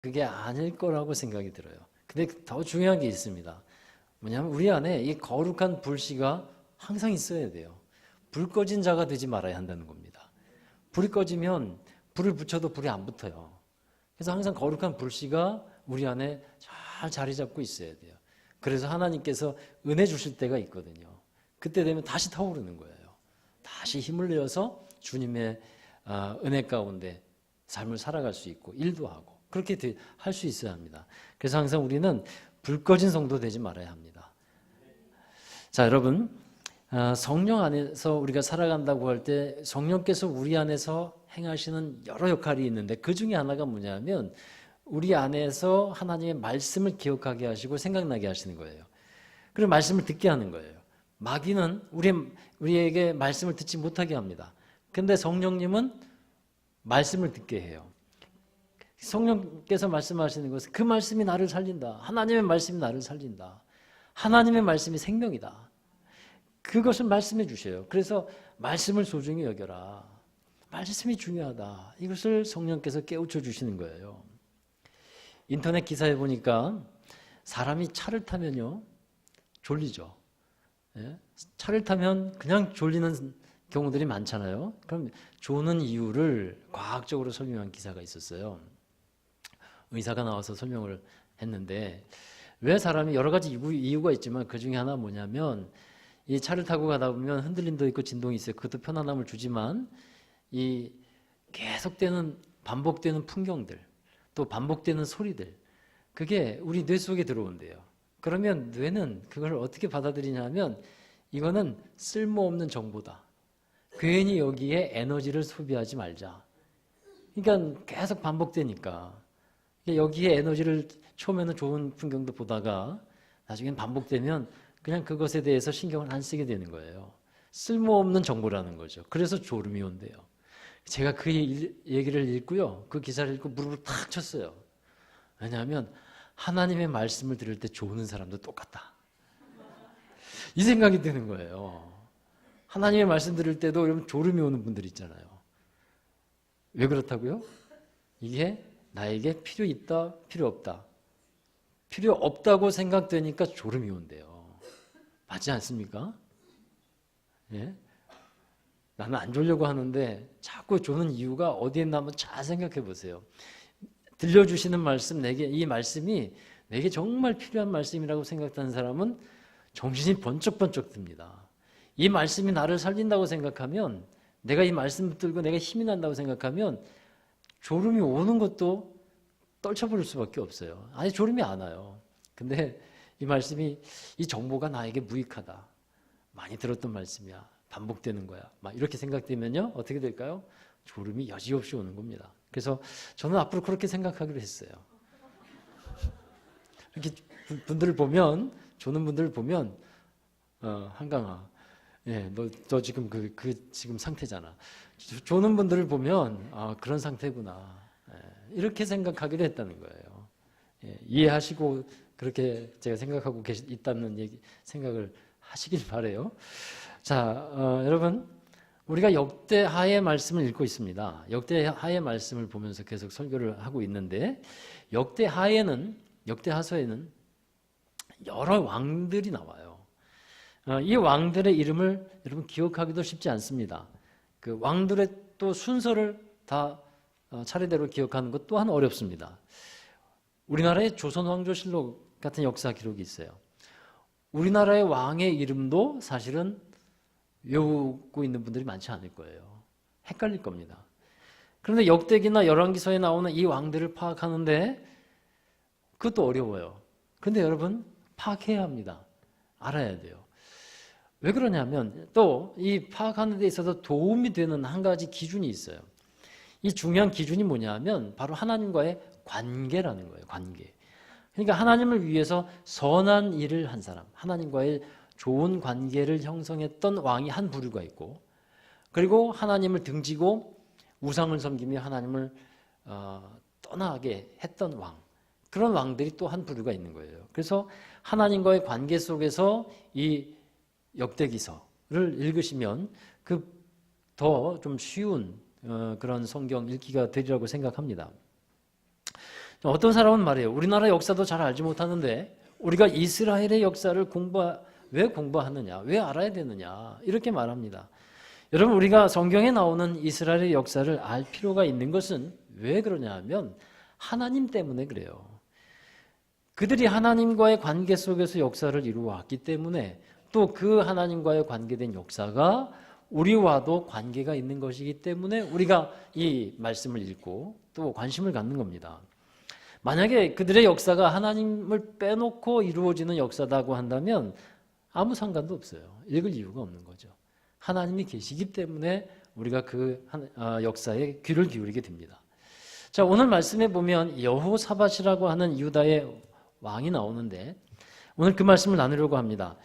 그게 아닐 거라고 생각이 들어요. 근데 더 중요한 게 있습니다. 뭐냐면 우리 안에 이 거룩한 불씨가 항상 있어야 돼요. 불 꺼진 자가 되지 말아야 한다는 겁니다. 불이 꺼지면 불을 붙여도 불이 안 붙어요. 그래서 항상 거룩한 불씨가 우리 안에 잘 자리 잡고 있어야 돼요. 그래서 하나님께서 은혜 주실 때가 있거든요. 그때 되면 다시 타오르는 거예요. 다시 힘을 내어서 주님의 은혜 가운데 삶을 살아갈 수 있고 일도 하고 그렇게 할 수 있어야 합니다. 그래서 항상 우리는 불 꺼진 성도 되지 말아야 합니다. 자, 여러분, 성령 안에서 우리가 살아간다고 할 때 성령께서 우리 안에서 행하시는 여러 역할이 있는데 그 중에 하나가 뭐냐면 우리 안에서 하나님의 말씀을 기억하게 하시고 생각나게 하시는 거예요. 그리고 말씀을 듣게 하는 거예요. 마귀는 우리에게 말씀을 듣지 못하게 합니다. 근데 성령님은 말씀을 듣게 해요. 성령께서 말씀하시는 것은 그 말씀이 나를 살린다. 하나님의 말씀이 나를 살린다. 하나님의 말씀이 생명이다. 그것을 말씀해 주셔요. 그래서 말씀을 소중히 여겨라. 말씀이 중요하다. 이것을 성령께서 깨우쳐 주시는 거예요. 인터넷 기사에 보니까 사람이 차를 타면요 졸리죠. 예? 차를 타면 그냥 졸리는 경우들이 많잖아요. 그럼 조는 이유를 과학적으로 설명한 기사가 있었어요. 의사가 나와서 설명을 했는데 왜 사람이 여러 가지 이유가 있지만 그 중에 하나 뭐냐면 이 차를 타고 가다 보면 흔들림도 있고 진동이 있어요. 그것도 편안함을 주지만 이 계속되는 반복되는 풍경들 또 반복되는 소리들 그게 우리 뇌 속에 들어온대요. 그러면 뇌는 그걸 어떻게 받아들이냐면 이거는 쓸모없는 정보다. 괜히 여기에 에너지를 소비하지 말자. 그러니까 계속 반복되니까 여기에 에너지를 처음에는 좋은 풍경도 보다가 나중엔 반복되면 그냥 그것에 대해서 신경을 안 쓰게 되는 거예요. 쓸모없는 정보라는 거죠. 그래서 졸음이 온대요. 제가 그 얘기를 읽고요. 그 기사를 읽고 무릎을 탁 쳤어요. 왜냐하면 하나님의 말씀을 들을 때 조는 사람도 똑같다. 이 생각이 드는 거예요. 하나님의 말씀 들을 때도 여러분 졸음이 오는 분들 있잖아요. 왜 그렇다고요? 이게 나에게 필요 있다, 필요 없다. 필요 없다고 생각되니까 졸음이 온대요. 맞지 않습니까? 예? 나는 안 졸려고 하는데 자꾸 조는 이유가 어디에 있나 한번 잘 생각해 보세요. 들려주시는 말씀, 이 말씀이 내게 정말 필요한 말씀이라고 생각하는 사람은 정신이 번쩍번쩍 듭니다. 이 말씀이 나를 살린다고 생각하면 내가 이 말씀을 들고 내가 힘이 난다고 생각하면 졸음이 오는 것도 떨쳐버릴 수밖에 없어요. 아니 졸음이 안 와요. 근데 이 말씀이 이 정보가 나에게 무익하다. 많이 들었던 말씀이야. 반복되는 거야. 막 이렇게 생각되면요. 어떻게 될까요? 졸음이 여지없이 오는 겁니다. 그래서 저는 앞으로 그렇게 생각하기로 했어요. 이렇게 분들을 보면 조는 분들을 보면 한강아 예, 너 지금 지금 상태잖아. 조는 분들을 보면 그런 상태구나. 예, 이렇게 생각하기로 했다는 거예요. 예, 이해하시고 그렇게 제가 생각하고 있다는 생각을 하시길 바래요. 자, 여러분 우리가 역대하의 말씀을 읽고 있습니다. 역대하의 말씀을 보면서 계속 설교를 하고 있는데 역대하서에는 여러 왕들이 나와요. 이 왕들의 이름을 여러분 기억하기도 쉽지 않습니다. 그 왕들의 또 순서를 다 차례대로 기억하는 것 또한 어렵습니다. 우리나라의 조선왕조실록 같은 역사 기록이 있어요. 우리나라의 왕의 이름도 사실은 외우고 있는 분들이 많지 않을 거예요. 헷갈릴 겁니다. 그런데 역대기나 열왕기서에 나오는 이 왕들을 파악하는데 그것도 어려워요. 그런데 여러분 파악해야 합니다. 알아야 돼요. 왜 그러냐면 또 이 파악하는 데 있어서 도움이 되는 한 가지 기준이 있어요. 이 중요한 기준이 뭐냐면 바로 하나님과의 관계라는 거예요. 관계. 그러니까 하나님을 위해서 선한 일을 한 사람, 하나님과의 좋은 관계를 형성했던 왕이 한 부류가 있고 그리고 하나님을 등지고 우상을 섬기며 하나님을 떠나게 했던 왕, 그런 왕들이 또 한 부류가 있는 거예요. 그래서 하나님과의 관계 속에서 이 역대기서를 읽으시면 그 더 좀 쉬운 그런 성경 읽기가 되리라고 생각합니다. 어떤 사람은 말해요. 우리나라 역사도 잘 알지 못하는데 우리가 이스라엘의 역사를 왜 공부하느냐? 왜 알아야 되느냐? 이렇게 말합니다. 여러분, 우리가 성경에 나오는 이스라엘의 역사를 알 필요가 있는 것은 왜 그러냐 하면 하나님 때문에 그래요. 그들이 하나님과의 관계 속에서 역사를 이루어왔기 때문에 또 그 하나님과의 관계된 역사가 우리와도 관계가 있는 것이기 때문에 우리가 이 말씀을 읽고 또 관심을 갖는 겁니다. 만약에 그들의 역사가 하나님을 빼놓고 이루어지는 역사다고 한다면 아무 상관도 없어요. 읽을 이유가 없는 거죠. 하나님이 계시기 때문에 우리가 그 역사에 귀를 기울이게 됩니다. 자, 오늘 말씀에 보면 여호사밧이라고 하는 유다의 왕이 나오는데 오늘 그 말씀을 나누려고 합니다.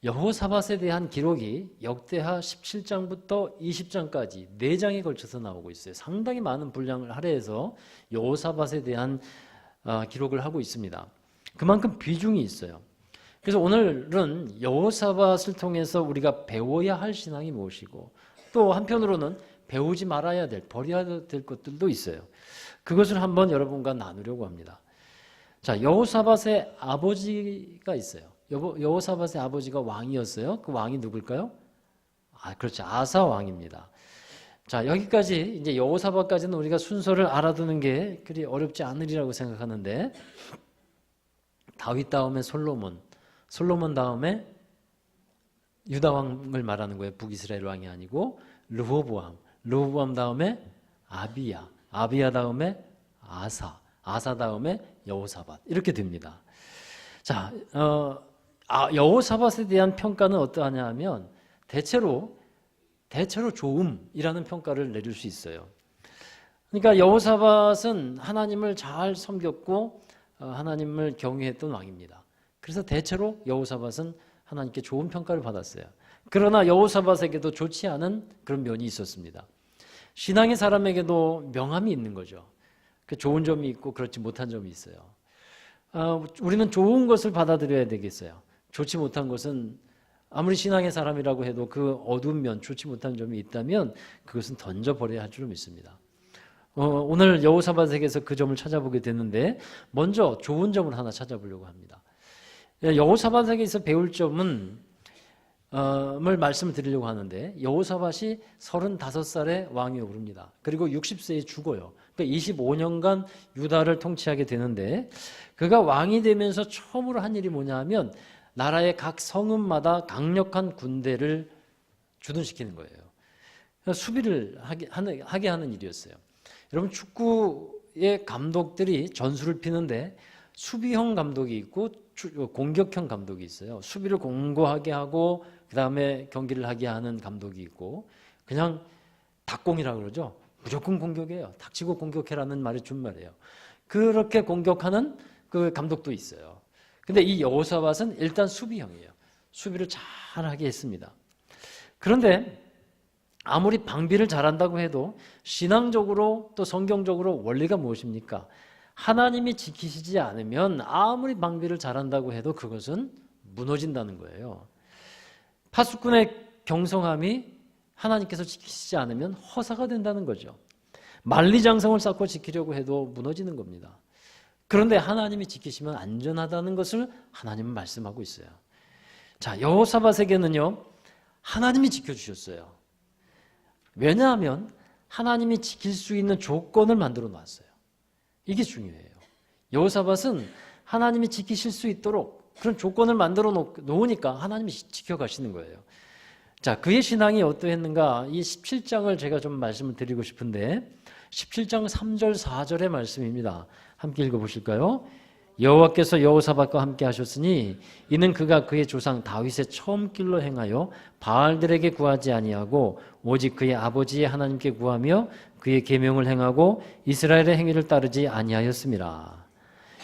여호사밧에 대한 기록이 역대하 17장부터 20장까지 4장에 걸쳐서 나오고 있어요. 상당히 많은 분량을 할애해서 여호사밧에 대한 기록을 하고 있습니다. 그만큼 비중이 있어요. 그래서 오늘은 여호사밧을 통해서 우리가 배워야 할 신앙이 무엇이고 또 한편으로는 배우지 말아야 될, 버려야 될 것들도 있어요. 그것을 한번 여러분과 나누려고 합니다. 자, 여호사밧의 아버지가 있어요. 여호사밧의 아버지가 왕이었어요. 그 왕이 누굴까요? 그렇죠. 아사 왕입니다. 자, 여기까지 이제 여호사밧까지는 우리가 순서를 알아두는 게 그리 어렵지 않으리라고 생각하는데 다윗 다음에 솔로몬 다음에 유다 왕을 말하는 거예요. 북이스라엘 왕이 아니고 르호보암 다음에 아비야 다음에 아사 다음에 여호사밧 이렇게 됩니다. 자, 여호사밧에 대한 평가는 어떠하냐 하면 대체로 좋음이라는 평가를 내릴 수 있어요. 그러니까 여호사밧은 하나님을 잘 섬겼고 하나님을 경외했던 왕입니다. 그래서 대체로 여호사밧은 하나님께 좋은 평가를 받았어요. 그러나 여호사밧에게도 좋지 않은 그런 면이 있었습니다. 신앙의 사람에게도 명함이 있는 거죠. 좋은 점이 있고 그렇지 못한 점이 있어요. 우리는 좋은 것을 받아들여야 되겠어요. 좋지 못한 것은 아무리 신앙의 사람이라고 해도 그 어두운 면, 좋지 못한 점이 있다면 그것은 던져버려야 할 줄 믿습니다. 오늘 여호사밧에게서 그 점을 찾아보게 됐는데 먼저 좋은 점을 하나 찾아보려고 합니다. 여호사밧에게서 배울 점은 을 말씀을 드리려고 하는데 여호사밧이 35살에 왕위에 오릅니다. 그리고 60세에 죽어요. 그러니까 25년간 유다를 통치하게 되는데 그가 왕이 되면서 처음으로 한 일이 뭐냐 하면 나라의 각 성읍마다 강력한 군대를 주둔시키는 거예요. 수비를 하게 하는 일이었어요. 여러분 축구의 감독들이 전술을 피는데 수비형 감독이 있고 공격형 감독이 있어요. 수비를 공고하게 하고 그 다음에 경기를 하게 하는 감독이 있고 그냥 닭공이라고 그러죠. 무조건 공격이에요. 닥치고 공격해라는 말이 준말이에요. 그렇게 공격하는 그 감독도 있어요. 근데 이 여호사밧은 일단 수비형이에요. 수비를 잘하게 했습니다. 그런데 아무리 방비를 잘한다고 해도 신앙적으로 또 성경적으로 원리가 무엇입니까? 하나님이 지키시지 않으면 아무리 방비를 잘한다고 해도 그것은 무너진다는 거예요. 파수꾼의 경성함이 하나님께서 지키시지 않으면 허사가 된다는 거죠. 만리장성을 쌓고 지키려고 해도 무너지는 겁니다. 그런데 하나님이 지키시면 안전하다는 것을 하나님은 말씀하고 있어요. 자, 여호사밧에게는요 하나님이 지켜주셨어요. 왜냐하면 하나님이 지킬 수 있는 조건을 만들어 놨어요. 이게 중요해요. 여호사밧은 하나님이 지키실 수 있도록 그런 조건을 만들어 놓으니까 하나님이 지켜가시는 거예요. 자, 그의 신앙이 어떠했는가? 이 17장을 제가 좀 말씀을 드리고 싶은데 17장 3절 4절의 말씀입니다. 함께 읽어보실까요? 여호와께서 여호사밧과 함께 하셨으니 이는 그가 그의 조상 다윗의 처음 길로 행하여 바알들에게 구하지 아니하고 오직 그의 아버지의 하나님께 구하며 그의 계명을 행하고 이스라엘의 행위를 따르지 아니하였음이라.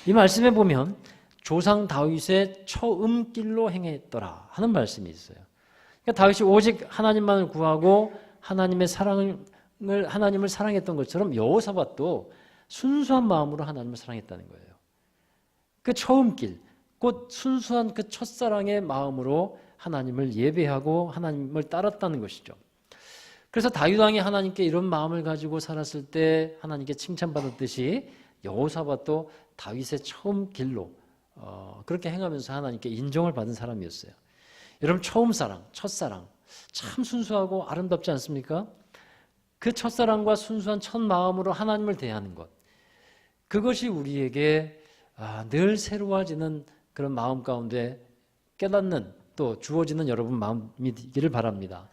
이 말씀에 보면 조상 다윗의 처음 길로 행했더라 하는 말씀이 있어요. 그러니까 다윗이 오직 하나님만을 구하고 하나님을 사랑했던 것처럼 여호사밧도 순수한 마음으로 하나님을 사랑했다는 거예요. 그 처음 길, 곧 순수한 그 첫사랑의 마음으로 하나님을 예배하고 하나님을 따랐다는 것이죠. 그래서 다윗 왕이 하나님께 이런 마음을 가지고 살았을 때 하나님께 칭찬받았듯이 여호사밧도 다윗의 처음 길로 그렇게 행하면서 하나님께 인정을 받은 사람이었어요. 여러분 처음 사랑, 첫사랑 참 순수하고 아름답지 않습니까? 그 첫사랑과 순수한 첫 마음으로 하나님을 대하는 것, 그것이 우리에게 늘 새로워지는 그런 마음 가운데 깨닫는 또 주어지는 여러분 마음이 되기를 바랍니다.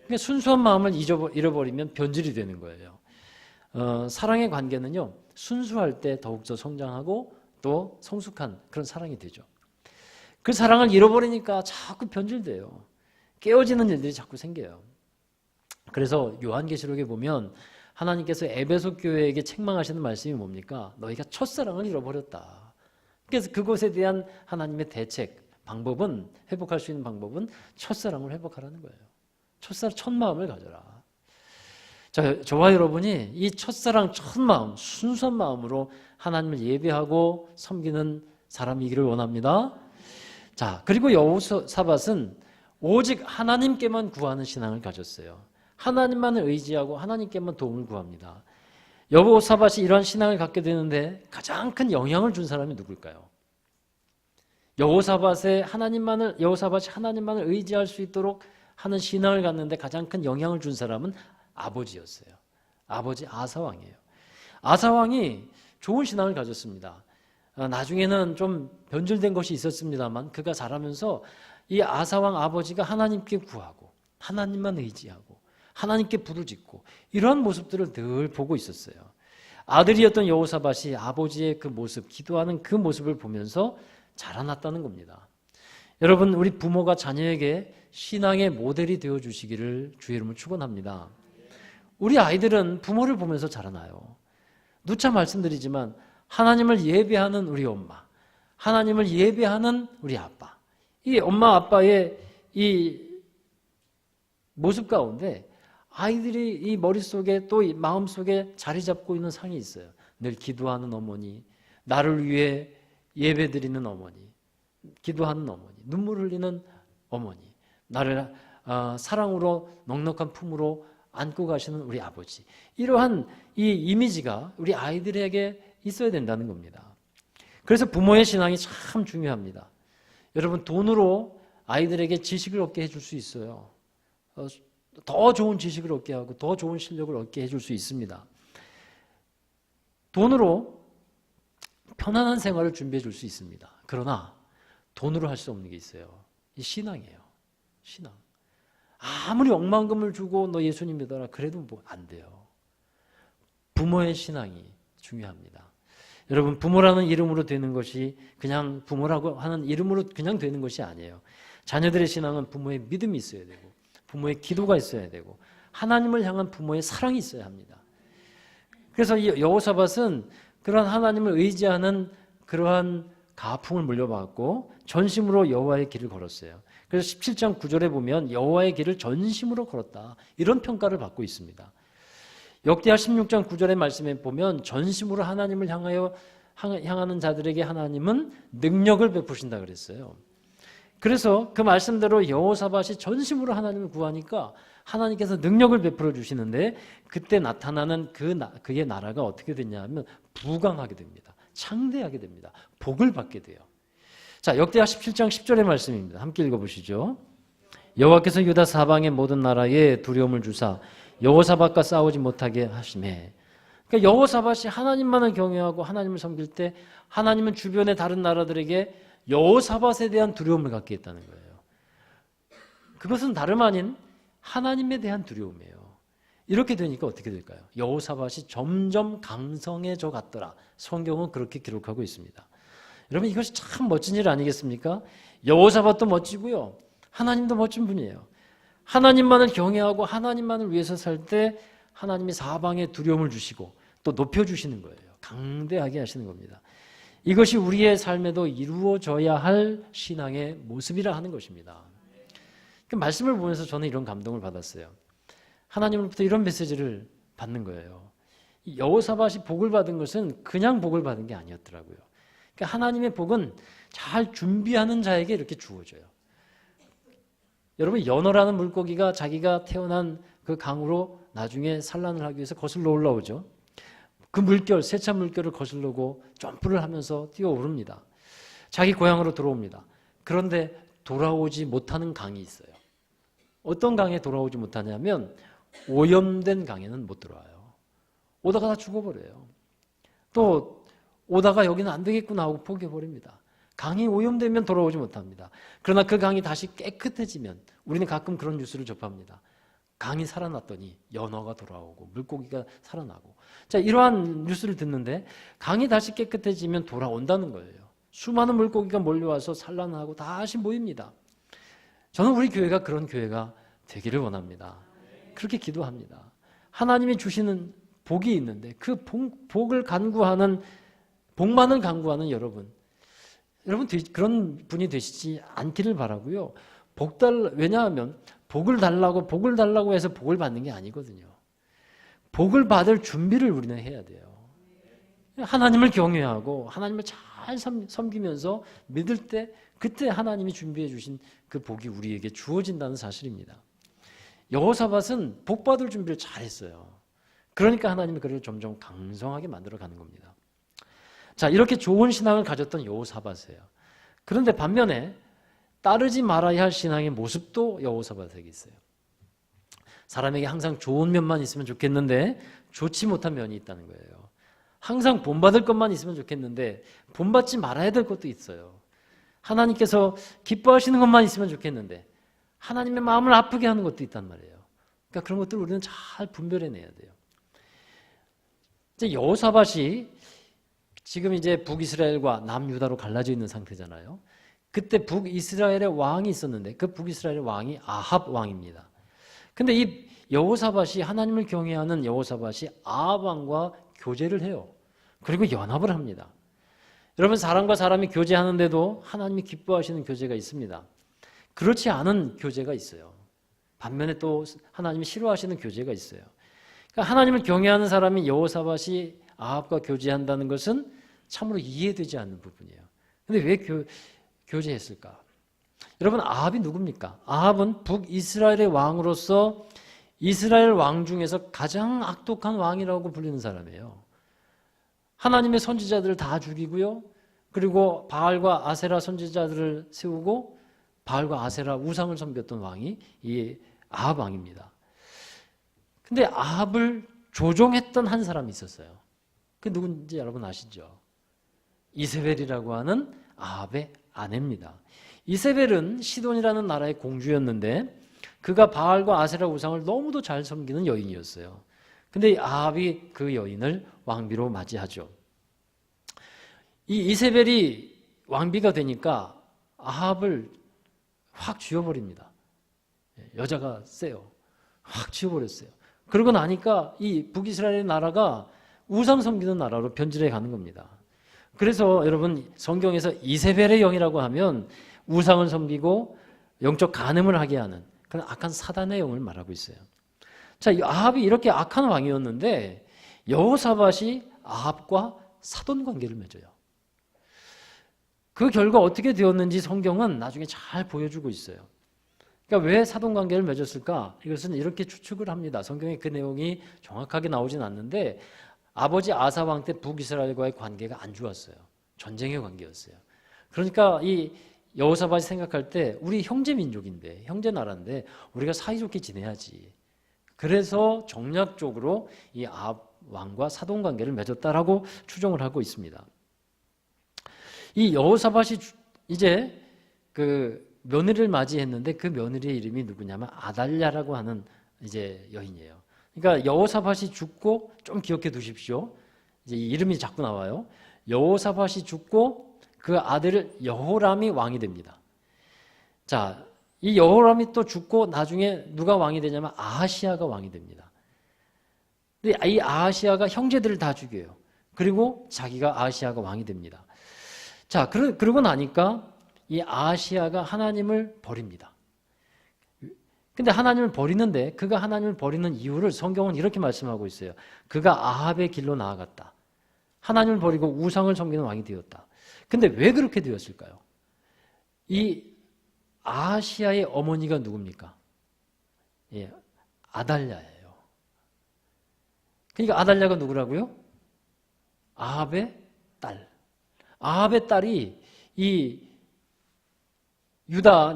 그러니까 순수한 마음을 잃어버리면 변질이 되는 거예요. 사랑의 관계는요, 순수할 때 더욱더 성장하고 또 성숙한 그런 사랑이 되죠. 그 사랑을 잃어버리니까 자꾸 변질돼요. 깨어지는 일들이 자꾸 생겨요. 그래서 요한계시록에 보면 하나님께서 에베소 교회에게 책망하시는 말씀이 뭡니까? 너희가 첫사랑을 잃어버렸다. 그래서 그것에 대한 하나님의 대책, 방법은, 회복할 수 있는 방법은 첫사랑을 회복하라는 거예요. 첫 마음을 가져라. 저와 여러분이 이 첫사랑, 첫 마음, 순수한 마음으로 하나님을 예배하고 섬기는 사람이기를 원합니다. 자, 그리고 여호사밧은 오직 하나님께만 구하는 신앙을 가졌어요. 하나님만을 의지하고 하나님께만 도움을 구합니다. 여호사밧이 이러한 신앙을 갖게 되는데 가장 큰 영향을 준 사람이 누굴까요? 여호사밧이 하나님만을 의지할 수 있도록 하는 신앙을 갖는데 가장 큰 영향을 준 사람은 아버지였어요. 아버지 아사왕이에요. 아사왕이 좋은 신앙을 가졌습니다. 나중에는 좀 변질된 것이 있었습니다만 그가 자라면서 이 아사왕 아버지가 하나님께 구하고 하나님만 의지하고 하나님께 부르짖고 이러한 모습들을 늘 보고 있었어요. 아들이었던 여호사밧이 아버지의 그 모습, 기도하는 그 모습을 보면서 자라났다는 겁니다. 여러분, 우리 부모가 자녀에게 신앙의 모델이 되어 주시기를 주의 이름으로 축원합니다. 우리 아이들은 부모를 보면서 자라나요. 누차 말씀드리지만 하나님을 예배하는 우리 엄마, 하나님을 예배하는 우리 아빠, 이 엄마 아빠의 이 모습 가운데 아이들이 이 머릿속에 또 이 마음속에 자리 잡고 있는 상이 있어요. 늘 기도하는 어머니, 나를 위해 예배드리는 어머니, 기도하는 어머니, 눈물 흘리는 어머니, 나를 사랑으로 넉넉한 품으로 안고 가시는 우리 아버지, 이러한 이 이미지가 우리 아이들에게 있어야 된다는 겁니다. 그래서 부모의 신앙이 참 중요합니다. 여러분, 돈으로 아이들에게 지식을 얻게 해줄 수 있어요. 더 좋은 지식을 얻게 하고 더 좋은 실력을 얻게 해줄 수 있습니다. 돈으로 편안한 생활을 준비해 줄 수 있습니다. 그러나 돈으로 할 수 없는 게 있어요. 이 신앙이에요. 신앙. 아무리 억만금을 주고 너 예수님 믿어라 그래도 뭐 안 돼요. 부모의 신앙이 중요합니다. 여러분, 부모라는 이름으로 되는 것이 그냥 부모라고 하는 이름으로 그냥 되는 것이 아니에요. 자녀들의 신앙은 부모의 믿음이 있어야 되고 부모의 기도가 있어야 되고 하나님을 향한 부모의 사랑이 있어야 합니다. 그래서 이 여호사밧은 그런 하나님을 의지하는 그러한 가풍을 물려받고 전심으로 여호와의 길을 걸었어요. 그래서 17장 9절에 보면 여호와의 길을 전심으로 걸었다, 이런 평가를 받고 있습니다. 역대하 16장 9절의 말씀에 보면 전심으로 하나님을 향하는 자들에게 하나님은 능력을 베푸신다 그랬어요. 그래서 그 말씀대로 여호사밧이 전심으로 하나님을 구하니까 하나님께서 능력을 베풀어 주시는데 그때 나타나는 그의 나라가 어떻게 됐냐면 부강하게 됩니다. 창대하게 됩니다. 복을 받게 돼요. 자, 역대하 17장 10절의 말씀입니다. 함께 읽어보시죠. 여호와께서 유다 사방의 모든 나라에 두려움을 주사 여호사밧과 싸우지 못하게 하시매. 그러니까 여호사밧이 하나님만을 경외하고 하나님을 섬길 때 하나님은 주변의 다른 나라들에게 여호사밧에 대한 두려움을 갖게 했다는 거예요. 그것은 다름 아닌 하나님에 대한 두려움이에요. 이렇게 되니까 어떻게 될까요? 여호사밧이 점점 강성해져 갔더라. 성경은 그렇게 기록하고 있습니다. 여러분, 이것이 참 멋진 일 아니겠습니까? 여호사밧도 멋지고요, 하나님도 멋진 분이에요. 하나님만을 경외하고 하나님만을 위해서 살 때 하나님이 사방에 두려움을 주시고 또 높여주시는 거예요. 강대하게 하시는 겁니다. 이것이 우리의 삶에도 이루어져야 할 신앙의 모습이라 하는 것입니다. 그 말씀을 보면서 저는 이런 감동을 받았어요. 하나님으로부터 이런 메시지를 받는 거예요. 여호사밧이 복을 받은 것은 그냥 복을 받은 게 아니었더라고요. 그러니까 하나님의 복은 잘 준비하는 자에게 이렇게 주어져요. 여러분, 연어라는 물고기가 자기가 태어난 그 강으로 나중에 산란을 하기 위해서 거슬러 올라오죠. 그 물결, 세찬 물결을 거슬르고 점프를 하면서 뛰어오릅니다. 자기 고향으로 들어옵니다. 그런데 돌아오지 못하는 강이 있어요. 어떤 강에 돌아오지 못하냐면 오염된 강에는 못 들어와요. 오다가 다 죽어버려요. 또 오다가 여기는 안 되겠구나 하고 포기해버립니다. 강이 오염되면 돌아오지 못합니다. 그러나 그 강이 다시 깨끗해지면 우리는 가끔 그런 뉴스를 접합니다. 강이 살아났더니 연어가 돌아오고 물고기가 살아나고. 자, 이러한 뉴스를 듣는데 강이 다시 깨끗해지면 돌아온다는 거예요. 수많은 물고기가 몰려와서 산란하고 다시 모입니다. 저는 우리 교회가 그런 교회가 되기를 원합니다. 그렇게 기도합니다. 하나님이 주시는 복이 있는데 그 복을 간구하는, 복만을 간구하는 여러분 그런 분이 되시지 않기를 바라고요. 왜냐하면 복을 달라고 해서 복을 받는 게 아니거든요. 복을 받을 준비를 우리는 해야 돼요. 하나님을 경외하고 하나님을 잘 섬기면서 믿을 때 그때 하나님이 준비해 주신 그 복이 우리에게 주어진다는 사실입니다. 여호사밧은 복 받을 준비를 잘했어요. 그러니까 하나님이 그를 점점 강성하게 만들어가는 겁니다. 자, 이렇게 좋은 신앙을 가졌던 여호사밧이에요. 그런데 반면에 따르지 말아야 할 신앙의 모습도 여호사밧에게 있어요. 사람에게 항상 좋은 면만 있으면 좋겠는데 좋지 못한 면이 있다는 거예요. 항상 본받을 것만 있으면 좋겠는데 본받지 말아야 될 것도 있어요. 하나님께서 기뻐하시는 것만 있으면 좋겠는데 하나님의 마음을 아프게 하는 것도 있단 말이에요. 그러니까 그런 것들을 우리는 잘 분별해내야 돼요. 이제 여호사밧이 지금 이제 북이스라엘과 남유다로 갈라져 있는 상태잖아요. 그때 북이스라엘의 왕이 있었는데 그 북이스라엘의 왕이 아합 왕입니다. 근데 이 여호사밧이, 하나님을 경외하는 여호사밧이 아합 왕과 교제를 해요. 그리고 연합을 합니다. 여러분, 사람과 사람이 교제하는데도 하나님이 기뻐하시는 교제가 있습니다. 그렇지 않은 교제가 있어요. 반면에 또 하나님이 싫어하시는 교제가 있어요. 그러니까 하나님을 경외하는 사람이 여호사밧이 아합과 교제한다는 것은 참으로 이해되지 않는 부분이에요. 근데 왜 교제했을까? 여러분, 아합이 누굽니까? 아합은 북이스라엘의 왕으로서 이스라엘 왕 중에서 가장 악독한 왕이라고 불리는 사람이에요. 하나님의 선지자들을 다 죽이고요. 그리고 바알과 아세라 선지자들을 세우고 바알과 아세라 우상을 섬겼던 왕이 이 아합 왕입니다. 근데 아합을 조종했던 한 사람이 있었어요. 그 누군지 여러분 아시죠? 이세벨이라고 하는 아합의 아내입니다. 이세벨은 시돈이라는 나라의 공주였는데 그가 바알과 아세라 우상을 너무도 잘 섬기는 여인이었어요. 근데 아합이 그 여인을 왕비로 맞이하죠. 이 이세벨이 왕비가 되니까 아합을 확 쥐어버립니다. 여자가 세요. 확 쥐어버렸어요. 그러고 나니까 이 북이스라엘 나라가 우상 섬기는 나라로 변질해 가는 겁니다. 그래서 여러분, 성경에서 이세벨의 영이라고 하면 우상을 섬기고 영적 간음을 하게 하는 그런 악한 사단의 영을 말하고 있어요. 자, 아합이 이렇게 악한 왕이었는데 여호사밧이 아합과 사돈 관계를 맺어요. 그 결과 어떻게 되었는지 성경은 나중에 잘 보여주고 있어요. 그러니까 왜 사돈 관계를 맺었을까? 이것은 이렇게 추측을 합니다. 성경에 그 내용이 정확하게 나오진 않는데 아버지 아사 왕 때 북이스라엘과의 관계가 안 좋았어요. 전쟁의 관계였어요. 그러니까 이 여호사밧이 생각할 때 우리 형제 민족인데, 형제 나라인데 우리가 사이좋게 지내야지. 그래서 정략적으로 이 아합 왕과 사돈 관계를 맺었다라고 추정을 하고 있습니다. 이 여호사밧이 이제 그 며느리를 맞이했는데 그 며느리의 이름이 누구냐면 아달랴라고 하는 이제 여인이에요. 그러니까 여호사밧이 죽고, 좀 기억해 두십시오. 이제 이름이 자꾸 나와요. 여호사밧이 죽고 그 아들 여호람이 왕이 됩니다. 자, 이 여호람이 또 죽고 나중에 누가 왕이 되냐면 아하시아가 왕이 됩니다. 근데 이 아하시아가 형제들을 다 죽여요. 그리고 자기가 아하시아가 왕이 됩니다. 자, 그러고 나니까 이 아하시아가 하나님을 버립니다. 근데 하나님을 버리는데 그가 하나님을 버리는 이유를 성경은 이렇게 말씀하고 있어요. 그가 아합의 길로 나아갔다. 하나님을 버리고 우상을 섬기는 왕이 되었다. 근데 왜 그렇게 되었을까요? 이 아하시아의 어머니가 누굽니까? 예, 아달랴예요. 그러니까 아달랴가 누구라고요? 아합의 딸. 아합의 딸이 이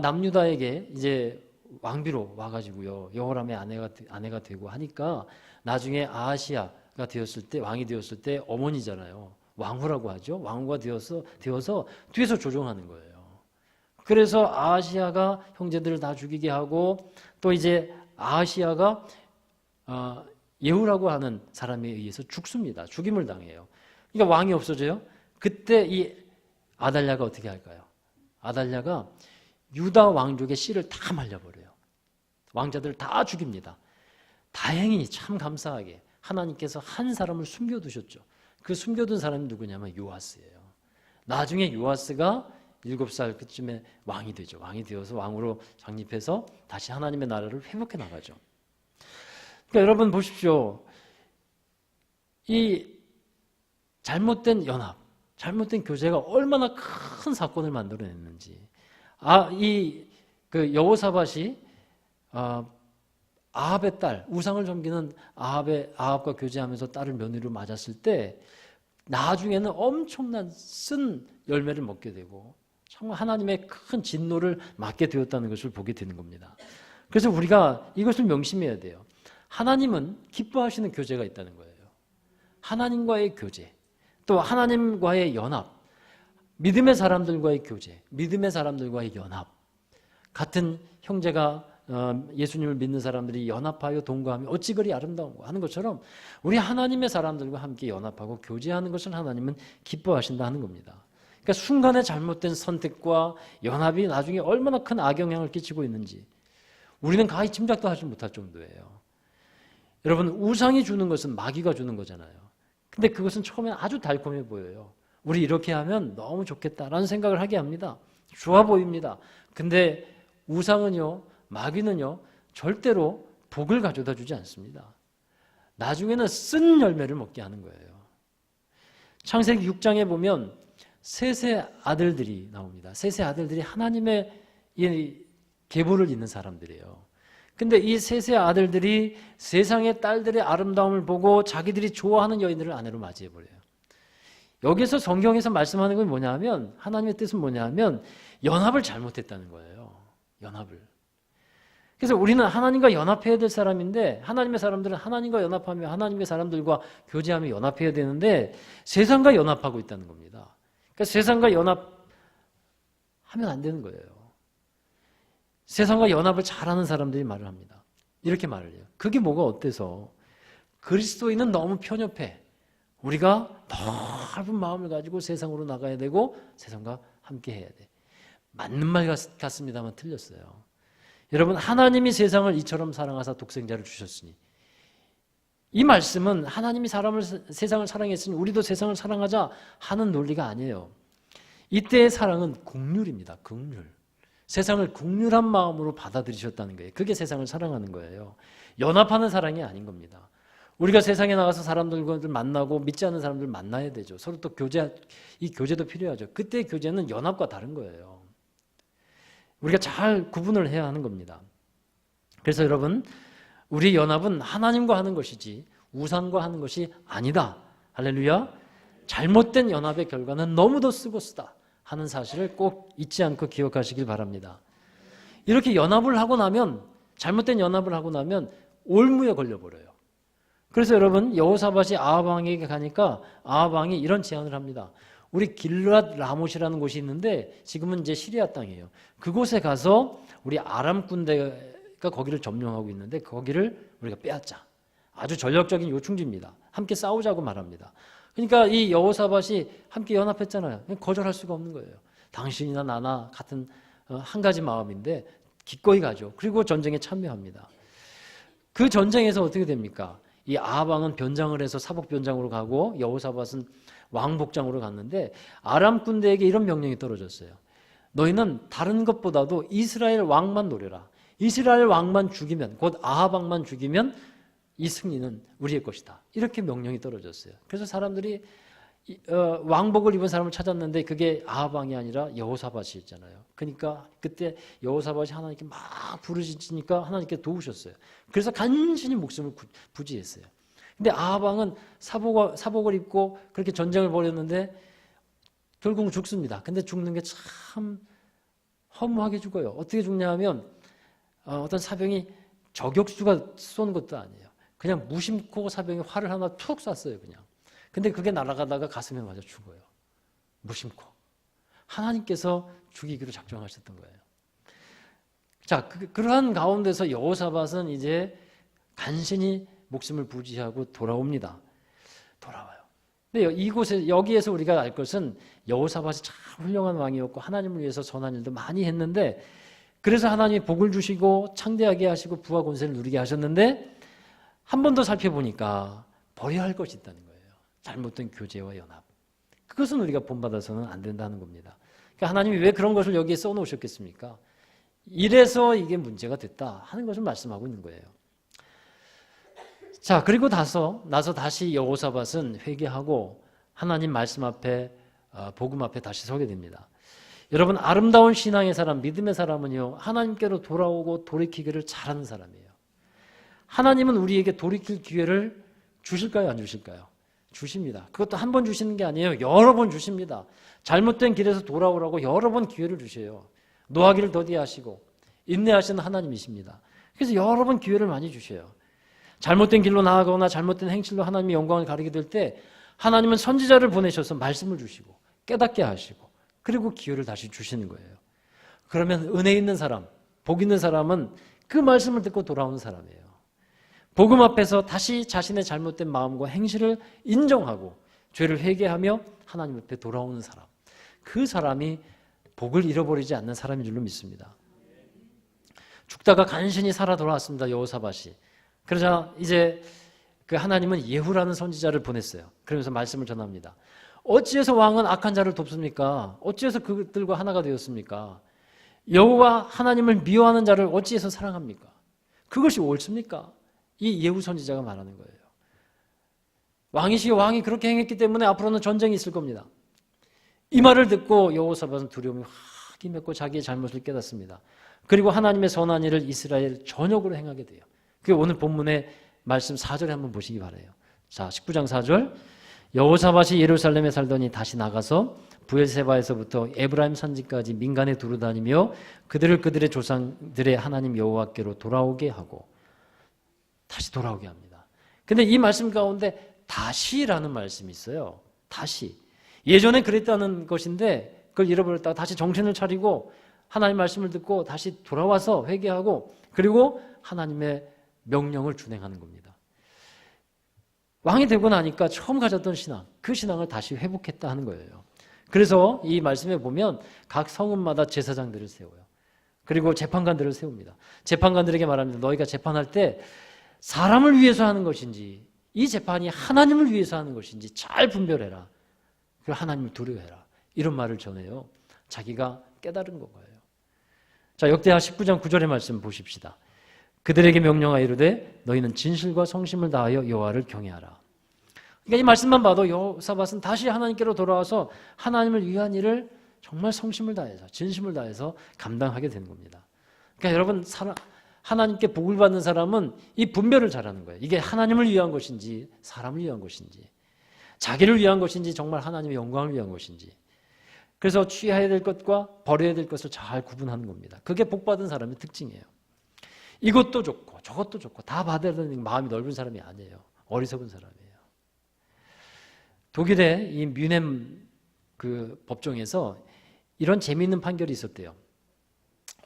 남유다에게 이제 왕비로 와가지고요. 여호람의 아내가 되고 하니까 나중에 아하시아가 되었을 때, 왕이 되었을 때 어머니잖아요. 왕후라고 하죠. 왕후가 되어서 뒤에서 조종하는 거예요. 그래서 아하시아가 형제들을 다 죽이게 하고, 또 이제 아하시아가 예후라고 하는 사람에 의해서 죽습니다. 죽임을 당해요. 그러니까 왕이 없어져요. 그때 이 아달랴가 어떻게 할까요? 아달랴가 유다 왕족의 씨를 다 말려버려요. 왕자들을 다 죽입니다. 다행히 참 감사하게 하나님께서 한 사람을 숨겨두셨죠. 그 숨겨둔 사람이 누구냐면 요아스예요. 나중에 요아스가 7살 그쯤에 왕이 되죠. 왕이 되어서 왕으로 창립해서 다시 하나님의 나라를 회복해 나가죠. 그러니까 여러분 보십시오. 이 잘못된 연합, 잘못된 교제가 얼마나 큰 사건을 만들어냈는지. 여호사밧이 아합의 딸, 우상을 섬기는 아합과 교제하면서 딸을 며느리로 맞았을 때 나중에는 엄청난 쓴 열매를 먹게 되고 정말 하나님의 큰 진노를 맞게 되었다는 것을 보게 되는 겁니다. 그래서 우리가 이것을 명심해야 돼요. 하나님은 기뻐하시는 교제가 있다는 거예요. 하나님과의 교제, 또 하나님과의 연합, 믿음의 사람들과의 교제, 믿음의 사람들과의 연합, 같은 형제가 예수님을 믿는 사람들이 연합하여 동거하며 어찌 그리 아름다운가 하는 것처럼 우리 하나님의 사람들과 함께 연합하고 교제하는 것을 하나님은 기뻐하신다 하는 겁니다. 그러니까 순간의 잘못된 선택과 연합이 나중에 얼마나 큰 악영향을 끼치고 있는지 우리는 가히 짐작도 하지 못할 정도예요. 여러분, 우상이 주는 것은 마귀가 주는 거잖아요. 근데 그것은 처음에 아주 달콤해 보여요. 우리 이렇게 하면 너무 좋겠다라는 생각을 하게 합니다. 좋아 보입니다. 근데 우상은요, 마귀는요, 절대로 복을 가져다 주지 않습니다. 나중에는 쓴 열매를 먹게 하는 거예요. 창세기 6장에 보면 셋의 아들들이 나옵니다. 셋의 아들들이 하나님의 계보를 잇는 사람들이에요. 근데 이 셋의 아들들이 세상의 딸들의 아름다움을 보고 자기들이 좋아하는 여인들을 아내로 맞이해버려요. 여기서 성경에서 말씀하는 건 뭐냐면, 하나님의 뜻은 뭐냐면 연합을 잘못했다는 거예요. 연합을. 그래서 우리는 하나님과 연합해야 될 사람인데, 하나님의 사람들은 하나님과 연합하며 하나님의 사람들과 교제하며 연합해야 되는데 세상과 연합하고 있다는 겁니다. 그러니까 세상과 연합하면 안 되는 거예요. 세상과 연합을 잘하는 사람들이 말을 합니다. 이렇게 말을 해요. 그게 뭐가 어때서? 그리스도인은 너무 편협해. 우리가 넓은 마음을 가지고 세상으로 나가야 되고 세상과 함께 해야 돼. 맞는 말 같습니다만 틀렸어요. 여러분, 하나님이 세상을 이처럼 사랑하사 독생자를 주셨으니, 이 말씀은 하나님이 세상을 사랑했으니 우리도 세상을 사랑하자 하는 논리가 아니에요. 이때의 사랑은 긍휼입니다. 긍휼. 세상을 긍휼한 마음으로 받아들이셨다는 거예요. 그게 세상을 사랑하는 거예요. 연합하는 사랑이 아닌 겁니다. 우리가 세상에 나가서 사람들과 만나고 믿지 않는 사람들 만나야 되죠. 서로 또 이 교제도 필요하죠. 그때의 교제는 연합과 다른 거예요. 우리가 잘 구분을 해야 하는 겁니다. 그래서 여러분, 우리 연합은 하나님과 하는 것이지 우상과 하는 것이 아니다. 할렐루야. 잘못된 연합의 결과는 너무도 쓰고 쓰다 하는 사실을 꼭 잊지 않고 기억하시길 바랍니다. 이렇게 연합을 하고 나면, 잘못된 연합을 하고 나면 올무에 걸려버려요. 그래서 여러분, 여호사밧이 아합 왕에게 가니까 아합 왕이 이런 제안을 합니다. 우리 길르앗 라못이라는 곳이 있는데 지금은 이제 시리아 땅이에요. 그곳에 가서 우리 아람 군대가 거기를 점령하고 있는데 거기를 우리가 빼앗자. 아주 전략적인 요충지입니다. 함께 싸우자고 말합니다. 그러니까 이 여호사밧이 함께 연합했잖아요. 거절할 수가 없는 거예요. 당신이나 나나 같은 한 가지 마음인데 기꺼이 가죠. 그리고 전쟁에 참여합니다. 그 전쟁에서 어떻게 됩니까? 이 아합 왕은 변장을 해서 사복 변장으로 가고 여호사밧은 왕복장으로 갔는데 아람 군대에게 이런 명령이 떨어졌어요. 너희는 다른 것보다도 이스라엘 왕만 노려라. 이스라엘 왕만 죽이면, 곧 아합 왕만 죽이면 이 승리는 우리의 것이다. 이렇게 명령이 떨어졌어요. 그래서 사람들이 왕복을 입은 사람을 찾았는데 그게 아합 왕이 아니라 여호사밧이었잖아요. 그러니까 그때 여호사밧이 하나님께 막 부르짖으니까 하나님께 도우셨어요. 그래서 간신히 목숨을 부지했어요. 근데 아합 왕은 사복을 입고 그렇게 전쟁을 벌였는데 결국 죽습니다. 근데 죽는 게 참 허무하게 죽어요. 어떻게 죽냐 하면 어떤 사병이 저격수가 쏜 것도 아니에요. 그냥 무심코 사병이 활을 하나 툭 쐈어요. 그냥. 근데 그게 날아가다가 가슴에 맞아 죽어요. 무심코. 하나님께서 죽이기로 작정하셨던 거예요. 자, 그러한 가운데서 여호사밧은 이제 간신히 목숨을 부지하고 돌아옵니다. 돌아와요. 근데 여기에서 우리가 알 것은 여호사밧이 참 훌륭한 왕이었고 하나님을 위해서 선한 일도 많이 했는데, 그래서 하나님이 복을 주시고 창대하게 하시고 부와 권세를 누리게 하셨는데, 한 번 더 살펴보니까 버려야 할 것이 있다는 거예요. 잘못된 교제와 연합. 그것은 우리가 본받아서는 안 된다는 겁니다. 그러니까 하나님이 왜 그런 것을 여기에 써놓으셨겠습니까? 이래서 이게 문제가 됐다 하는 것을 말씀하고 있는 거예요. 자, 그리고 나서 다시 여호사밧은 회개하고 하나님 말씀 앞에, 복음 앞에 다시 서게 됩니다. 여러분, 아름다운 신앙의 사람, 믿음의 사람은요, 하나님께로 돌아오고 돌이키기를 잘하는 사람이에요. 하나님은 우리에게 돌이킬 기회를 주실까요, 안 주실까요? 주십니다. 그것도 한 번 주시는 게 아니에요. 여러 번 주십니다. 잘못된 길에서 돌아오라고 여러 번 기회를 주셔요. 노하기를 더디하시고 인내하시는 하나님이십니다. 그래서 여러 번 기회를 많이 주셔요. 잘못된 길로 나아가거나 잘못된 행실로 하나님의 영광을 가리게 될 때 하나님은 선지자를 보내셔서 말씀을 주시고 깨닫게 하시고 그리고 기회를 다시 주시는 거예요. 그러면 은혜 있는 사람, 복 있는 사람은 그 말씀을 듣고 돌아오는 사람이에요. 복음 앞에서 다시 자신의 잘못된 마음과 행실을 인정하고 죄를 회개하며 하나님 앞에 돌아오는 사람, 그 사람이 복을 잃어버리지 않는 사람인 줄로 믿습니다. 죽다가 간신히 살아 돌아왔습니다. 여호사밧이. 그러자 이제 그 하나님은 예후라는 선지자를 보냈어요. 그러면서 말씀을 전합니다. 어찌해서 왕은 악한 자를 돕습니까? 어찌해서 그들과 하나가 되었습니까? 여호와 하나님을 미워하는 자를 어찌해서 사랑합니까? 그것이 옳습니까? 이 예후 선지자가 말하는 거예요. 왕이시여, 왕이 그렇게 행했기 때문에 앞으로는 전쟁이 있을 겁니다. 이 말을 듣고 여호사밧은 두려움이 확 임했고 자기의 잘못을 깨닫습니다. 그리고 하나님의 선한 일을 이스라엘 전역으로 행하게 돼요. 그게 오늘 본문의 말씀 4절에 한번 보시기 바라요. 자, 19장 4절. 여호사밧이 예루살렘에 살더니 다시 나가서 브엘세바에서부터 에브라임 산지까지 민간에 두루다니며 그들을 그들의 조상들의 하나님 여호와께로 돌아오게 하고, 다시 돌아오게 합니다. 근데 이 말씀 가운데 다시라는 말씀이 있어요. 다시. 예전에 그랬다는 것인데 그걸 잃어버렸다가 다시 정신을 차리고 하나님 말씀을 듣고 다시 돌아와서 회개하고 그리고 하나님의 명령을 준행하는 겁니다. 왕이 되고 나니까 처음 가졌던 신앙, 그 신앙을 다시 회복했다 하는 거예요. 그래서 이 말씀에 보면 각 성읍마다 제사장들을 세워요. 그리고 재판관들을 세웁니다. 재판관들에게 말합니다. 너희가 재판할 때 사람을 위해서 하는 것인지 이 재판이 하나님을 위해서 하는 것인지 잘 분별해라. 그리고 하나님을 두려워해라. 이런 말을 전해요. 자기가 깨달은 거예요. 자, 역대하 19장 9절의 말씀 보십시다. 그들에게 명령하여 이르되 너희는 진실과 성심을 다하여 여호와를 경외하라. 그러니까 이 말씀만 봐도 여호사밧은 다시 하나님께로 돌아와서 하나님을 위한 일을 정말 성심을 다해서 진심을 다해서 감당하게 되는 겁니다. 그러니까 여러분, 하나님께 복을 받는 사람은 이 분별을 잘하는 거예요. 이게 하나님을 위한 것인지 사람을 위한 것인지 자기를 위한 것인지 정말 하나님의 영광을 위한 것인지. 그래서 취해야 될 것과 버려야 될 것을 잘 구분하는 겁니다. 그게 복받은 사람의 특징이에요. 이것도 좋고 저것도 좋고 다 받아야 되는 마음이 넓은 사람이 아니에요. 어리석은 사람이에요. 독일의 이 뮌헨 그 법정에서 이런 재미있는 판결이 있었대요.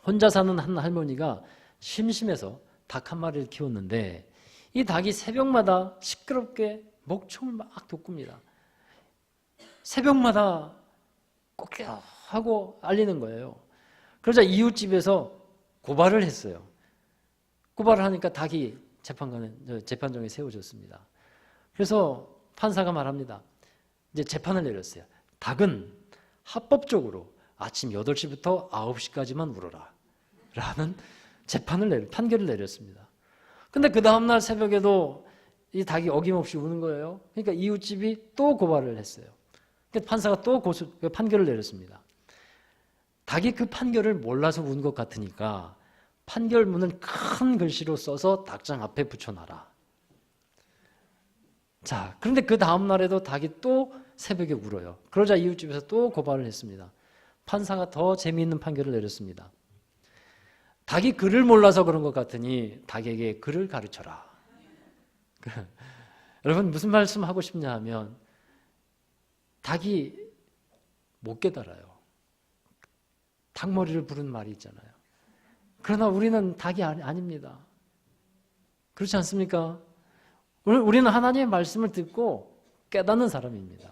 혼자 사는 한 할머니가 심심해서 닭 한 마리를 키웠는데 이 닭이 새벽마다 시끄럽게 목청을 막 돋굽니다. 새벽마다 꼬끼야 하고 알리는 거예요. 그러자 이웃집에서 고발을 했어요. 고발을 하니까 닭이 재판정에 세워졌습니다. 그래서 판사가 말합니다. 이제 재판을 내렸어요. 닭은 합법적으로 아침 8시부터 9시까지만 울어라 라는 판결을 내렸습니다. 근데 그 다음날 새벽에도 이 닭이 어김없이 우는 거예요. 그러니까 이웃집이 또 고발을 했어요. 그러니까 판사가 또 판결을 내렸습니다. 닭이 그 판결을 몰라서 운 것 같으니까 판결문을 큰 글씨로 써서 닭장 앞에 붙여놔라. 자, 그런데 그 다음 날에도 닭이 또 새벽에 울어요. 그러자 이웃집에서 또 고발을 했습니다. 판사가 더 재미있는 판결을 내렸습니다. 닭이 글을 몰라서 그런 것 같으니 닭에게 글을 가르쳐라. 여러분 무슨 말씀하고 싶냐 하면 닭이 못 깨달아요. 닭머리를 부른 말이 있잖아요. 그러나 우리는 닭이 아닙니다. 그렇지 않습니까? 우리는 하나님의 말씀을 듣고 깨닫는 사람입니다.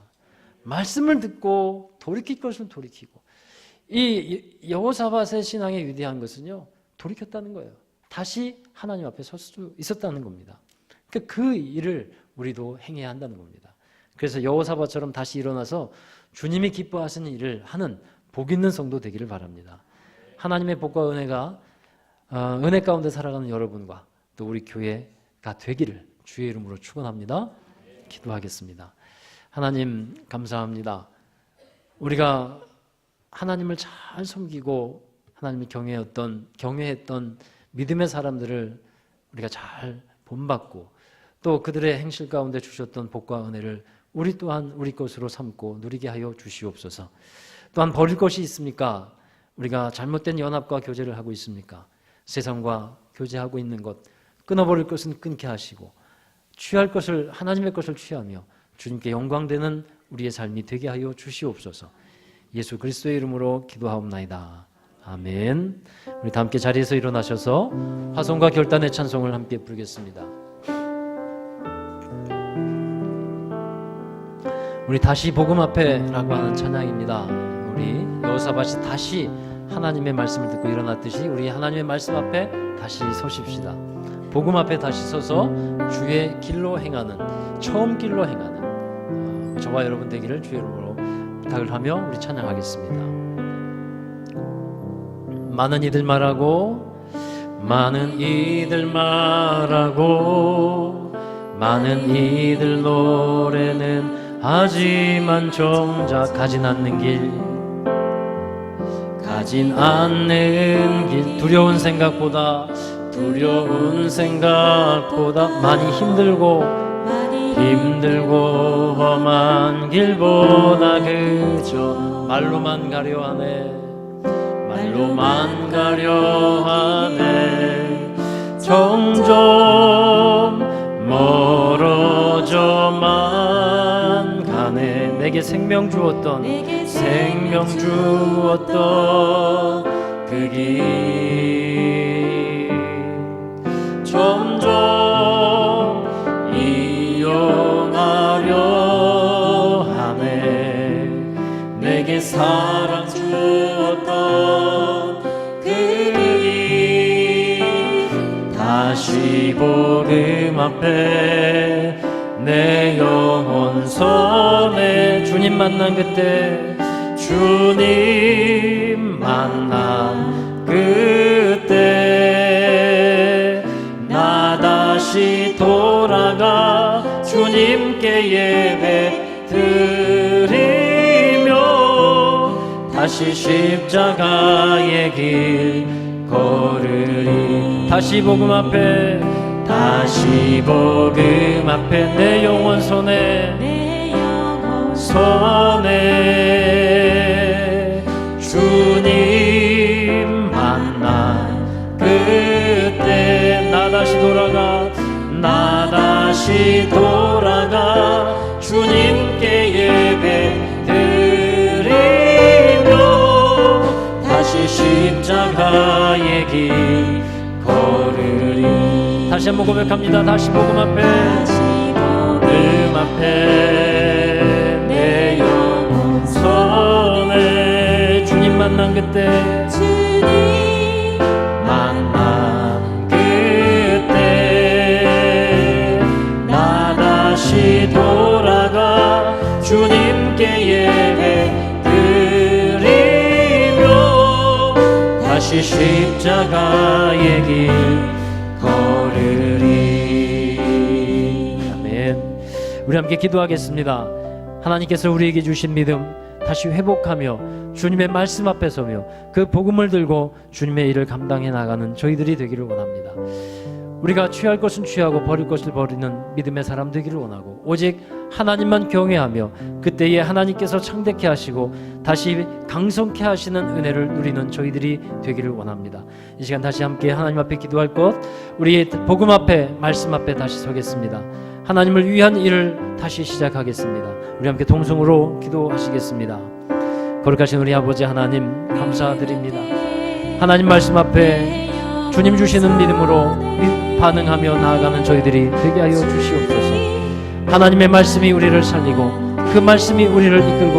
말씀을 듣고 돌이킬 것을 돌이키고, 이 여호사밧의 신앙의 위대한 것은요, 돌이켰다는 거예요. 다시 하나님 앞에 설 수 있었다는 겁니다. 그 일을 우리도 행해야 한다는 겁니다. 그래서 여호사밧처럼 다시 일어나서 주님이 기뻐하시는 일을 하는 복 있는 성도 되기를 바랍니다. 하나님의 복과 은혜가 은혜 가운데 살아가는 여러분과 또 우리 교회가 되기를 주의 이름으로 축원합니다. 기도하겠습니다. 하나님 감사합니다. 우리가 하나님을 잘 섬기고 하나님을 경외했던 믿음의 사람들을 우리가 잘 본받고 또 그들의 행실 가운데 주셨던 복과 은혜를 우리 또한 우리 것으로 삼고 누리게 하여 주시옵소서. 또한 버릴 것이 있습니까? 우리가 잘못된 연합과 교제를 하고 있습니까? 세상과 교제하고 있는 것, 끊어버릴 것은 끊게 하시고 취할 것을 하나님의 것을 취하며 주님께 영광되는 우리의 삶이 되게 하여 주시옵소서. 예수 그리스도의 이름으로 기도하옵나이다. 아멘. 우리 다 함께 자리에서 일어나셔서 화성과 결단의 찬송을 함께 부르겠습니다. 우리 다시 복음 앞에라고 하는 찬양입니다. 우리 여호사밧이 다시 하나님의 말씀을 듣고 일어났듯이 우리 하나님의 말씀 앞에 다시 서십시다. 복음 앞에 다시 서서 주의 길로 행하는, 처음 길로 행하는 저와 여러분 되기를 주의 이름으로 부탁을 하며 우리 찬양하겠습니다. 많은 이들 말하고 많은 이들 말하고 많은 이들 노래는 하지만 정작 가진 않는 길 두려운 생각보다 많이 힘들고 험한 길보다 그저 말로만 가려하네 점점 멀어져만 가네. 내게 생명 주었던 그 길 점점 이어가려 하네. 내게 사랑 주었던 그 길 다시 복음 앞에 내 영혼 선에 주님 만난 그때 나 다시 돌아가 주님께 예배 드리며 다시 십자가의 길 걸으리. 다시 복음 앞에 내 영혼 선에 주님 만난 그때 나 다시 돌아가 주님께 예배 드리며 다시 십자가의 길 걸으리. 다시 한번 고백합니다. 다시 복음 앞에 내 영혼 선에 주님 만난 그때 나 다시 돌아가 주님께 예배 드리며 다시 십자가의 길 걸으리. 아멘. 우리 함께 기도하겠습니다. 하나님께서 우리에게 주신 믿음, 다시 회복하며 주님의 말씀 앞에 서며 그 복음을 들고 주님의 일을 감당해 나가는 저희들이 되기를 원합니다. 우리가 취할 것은 취하고 버릴 것을 버리는 믿음의 사람 되기를 원하고 오직 하나님만 경외하며 그때에 하나님께서 창대케 하시고 다시 강성케 하시는 은혜를 누리는 저희들이 되기를 원합니다. 이 시간 다시 함께 하나님 앞에 기도할 것, 우리 복음 앞에 말씀 앞에 다시 서겠습니다. 하나님을 위한 일을 다시 시작하겠습니다. 우리 함께 동성으로 기도하시겠습니다. 거룩하신 우리 아버지 하나님 감사드립니다. 하나님 말씀 앞에 주님 주시는 믿음으로 반응하며 나아가는 저희들이 되게 하여 주시옵소서. 하나님의 말씀이 우리를 살리고 그 말씀이 우리를 이끌고